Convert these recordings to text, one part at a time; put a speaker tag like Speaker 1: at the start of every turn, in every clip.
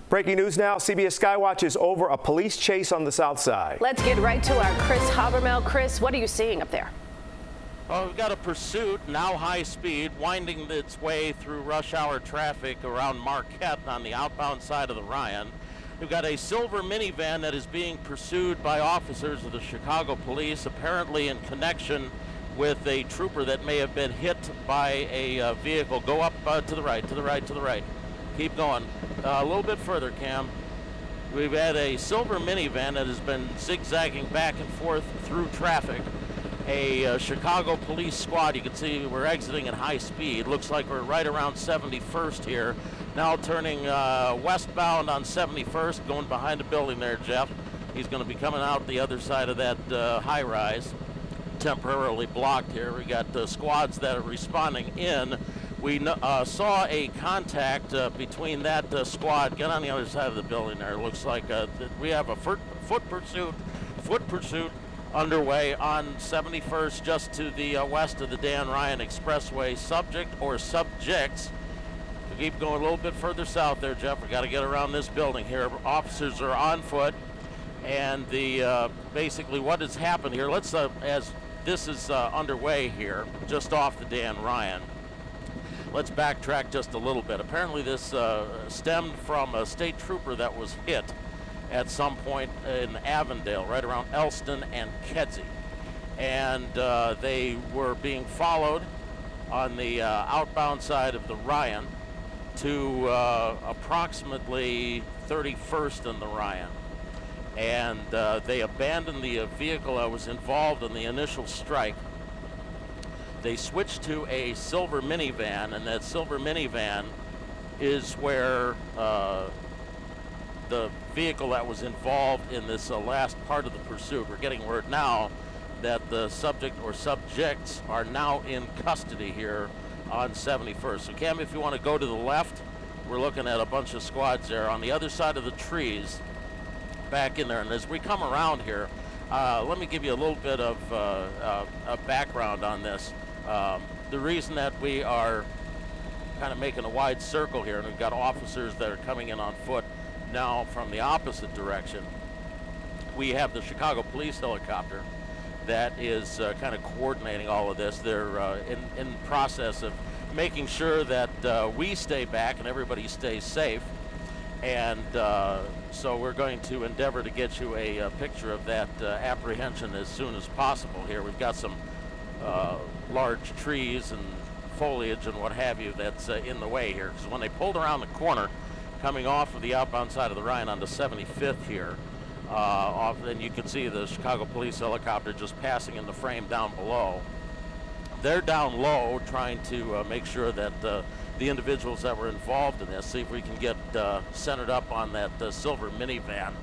Speaker 1: Breaking news now, CBS Skywatch is over a police chase on the south side.
Speaker 2: Let's get right to our Chris Habermel. Chris, what are you seeing up there?
Speaker 3: Well, we've got a pursuit, now high speed, winding its way through rush hour traffic around Marquette on the outbound side of the Ryan. We've got a silver minivan that is being pursued by officers of the Chicago police, apparently in connection with a trooper that may have been hit by a vehicle. Go up to the right, to the right, to the right. Keep going. A little bit further, Cam. We've had a silver minivan that has been zigzagging back and forth through traffic. A Chicago police squad, you can see we're exiting at high speed. Looks like we're right around 71st here. Now turning westbound on 71st, going behind the building there, Jeff. He's going to be coming out the other side of that high rise. Temporarily blocked here. We got squads that are responding in. We saw a contact between that squad. Get on the other side of the building there. It looks like we have a foot pursuit underway on 71st, just to the west of the Dan Ryan Expressway. Subject or subjects. We keep going a little bit further south there, Jeff. We got to get around this building here. Officers are on foot, and the basically what has happened here. Let's as this is underway here, just off the Dan Ryan. Let's backtrack just a little bit. Apparently this stemmed from a state trooper that was hit at some point in Avondale, right around Elston and Kedzie. And they were being followed on the outbound side of the Ryan to approximately 31st in the Ryan. And they abandoned the vehicle that was involved in the initial strike. They switched to a silver minivan, and that silver minivan is where the vehicle that was involved in this last part of the pursuit. We're getting word now that the subject or subjects are now in custody here on 71st. So Cam, if you want to go to the left, we're looking at a bunch of squads there on the other side of the trees back in there. And as we come around here, let me give you a little bit of a background on this. The reason that we are kind of making a wide circle here, and we've got officers that are coming in on foot now from the opposite direction. We have the Chicago police helicopter that is kind of coordinating all of this. They're in process of making sure that we stay back and everybody stays safe. And so we're going to endeavor to get you a picture of that apprehension as soon as possible here. We've got some large trees and foliage and what have you that's in the way here. Because when they pulled around the corner, coming off of the outbound side of the Ryan onto 75th here, and you can see the Chicago police helicopter just passing in the frame down below. They're down low trying to make sure that the individuals that were involved in this, see if we can get centered up on that silver minivan.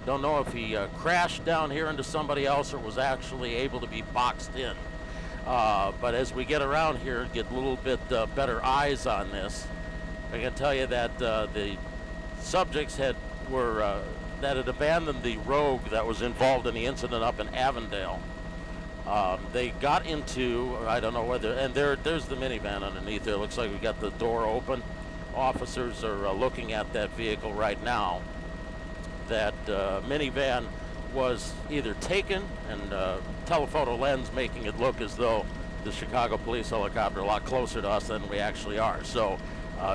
Speaker 3: Don't know if he crashed down here into somebody else or was actually able to be boxed in. But as we get around here and get a little bit better eyes on this, I can tell you that the subjects that had abandoned the Rogue that was involved in the incident up in Avondale. They got into, I don't know whether, and there's the minivan underneath there. Looks like we got the door open. Officers are looking at that vehicle right now. That minivan was either taken, and telephoto lens making it look as though the Chicago police helicopter a lot closer to us than we actually are. So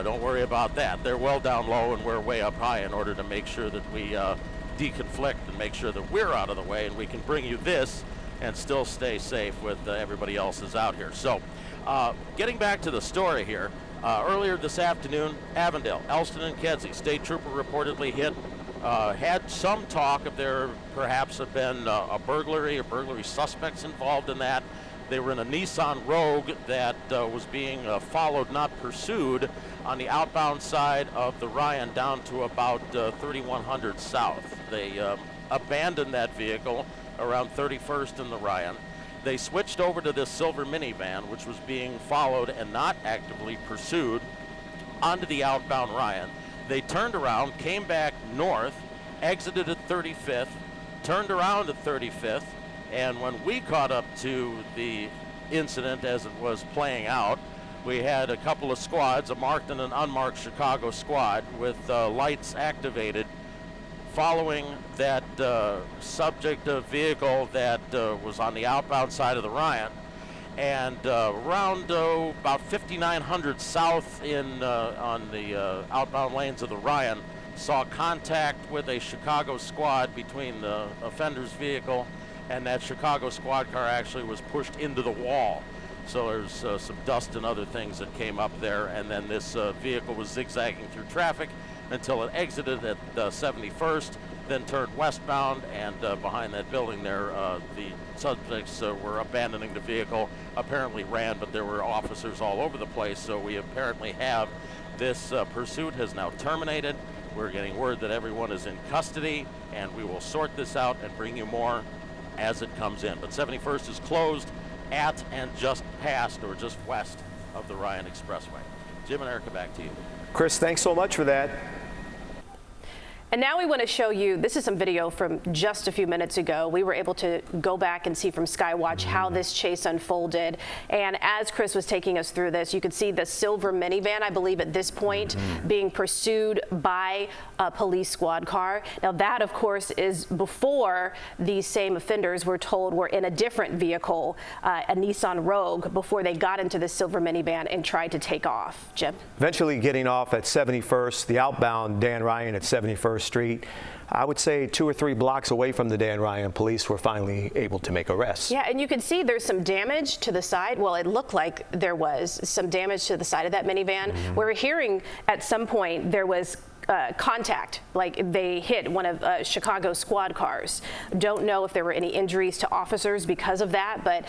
Speaker 3: don't worry about that. They're well down low and we're way up high in order to make sure that we deconflict and make sure that we're out of the way and we can bring you this and still stay safe with everybody else is out here. So getting back to the story here, earlier this afternoon, Avondale, Elston and Kedzie, state trooper reportedly hit. Had some talk of there perhaps have been a burglary or burglary suspects involved in that. They were in a Nissan Rogue that was being followed, not pursued, on the outbound side of the Ryan down to about 3100 south. They abandoned that vehicle around 31st in the Ryan. They switched over to this silver minivan, which was being followed and not actively pursued, onto the outbound Ryan. They turned around, came back north, exited at 35th, turned around at 35th, and when we caught up to the incident as it was playing out, we had a couple of squads, a marked and an unmarked Chicago squad, with lights activated, following that subject vehicle that was on the outbound side of the Ryan. And around about 5900 south on the outbound lanes of the Ryan, saw contact with a Chicago squad between the offender's vehicle and that Chicago squad car. Actually was pushed into the wall. So there's some dust and other things that came up there, and then this vehicle was zigzagging through traffic until it exited at 71st, then turned westbound, and behind that building there, the subjects were abandoning the vehicle, apparently ran, but there were officers all over the place, so we apparently have this pursuit has now terminated. We're getting word that everyone is in custody, and we will sort this out and bring you more as it comes in. But 71st is closed at and just past or just west of the Ryan Expressway. Jim and Erica, back to you.
Speaker 1: Chris, thanks so much for that.
Speaker 2: And now we want to show you, this is some video from just a few minutes ago. We were able to go back and see from Skywatch how this chase unfolded. And as Chris was taking us through this, you could see the silver minivan, I believe at this point, being pursued by a police squad car. Now that, of course, is before these same offenders were told were in a different vehicle, a Nissan Rogue, before they got into the silver minivan and tried to take off. Jim?
Speaker 1: Eventually getting off at 71st, the outbound Dan Ryan at 71st Street. I would say 2 or 3 blocks away from the Dan Ryan, police were finally able to make arrests.
Speaker 2: Yeah, and you can see there's some damage to the side. Well, it looked like there was some damage to the side of that minivan. We're hearing at some point there was contact, like they hit one of Chicago squad cars. Don't know if there were any injuries to officers because of that, but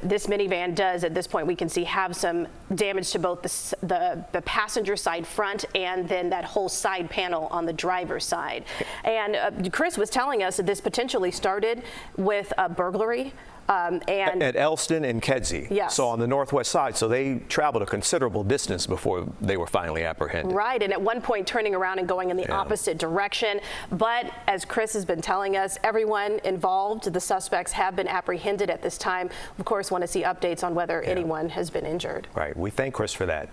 Speaker 2: this minivan does, at this point, we can see, have some damage to both the passenger side front and then that whole side panel on the driver's side. And Chris was telling us that this potentially started with a burglary. And
Speaker 1: at Elston and Kedzie.
Speaker 2: Yes.
Speaker 1: So on the northwest side. So they traveled a considerable distance before they were finally apprehended.
Speaker 2: Right, and at one point turning around and going in the opposite direction. But as Chris has been telling us, everyone involved, the suspects, have been apprehended at this time. Of course, want to see updates on whether anyone has been injured.
Speaker 1: Right. We thank Chris for that.